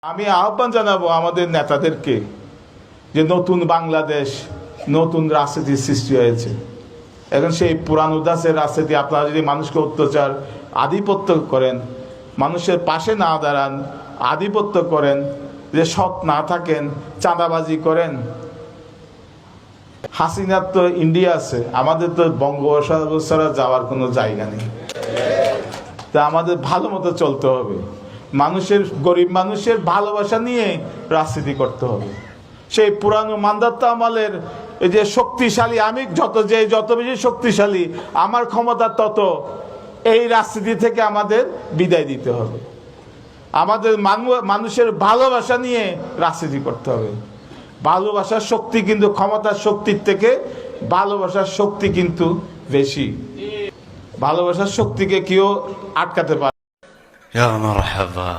আমি আহ্বান জানাবো আমাদের নেতাদেরকে যে নতুন বাংলাদেশ, নতুন রাজনীতির সৃষ্টি হয়েছে। এখন সেই পুরান উদাসের রাজনীতি, আপনারা যদি মানুষকে অত্যাচার, আধিপত্য করেন, মানুষের পাশে না দাঁড়ান, আধিপত্য করেন, যে সৎ না থাকেন, চাঁদাবাজি করেন। হাসিনার তো ইন্ডিয়া আছে, আমাদের তো বঙ্গোপসাগর ছাড়া যাওয়ার কোনো জায়গা নেই। তা আমাদের ভালো মতো চলতে হবে, মানুষের, গরিব মানুষের ভালোবাসা নিয়ে রাজনীতি করতে হবে। সেই পুরানো মান্দাত্তা আমলের এই যে শক্তিশালী, আমি যত বেশি শক্তিশালী, আমার ক্ষমতা তত, এই রাজনীতি থেকে আমাদের বিদায় দিতে হবে। আমাদের মানুষের ভালোবাসা নিয়ে রাজনীতি করতে হবে। ভালোবাসার শক্তি কিন্তু ক্ষমতার শক্তির থেকে ভালোবাসার শক্তি কিন্তু বেশি। ভালোবাসার শক্তিকে কেউ আটকাতে পারে। يا مرحبا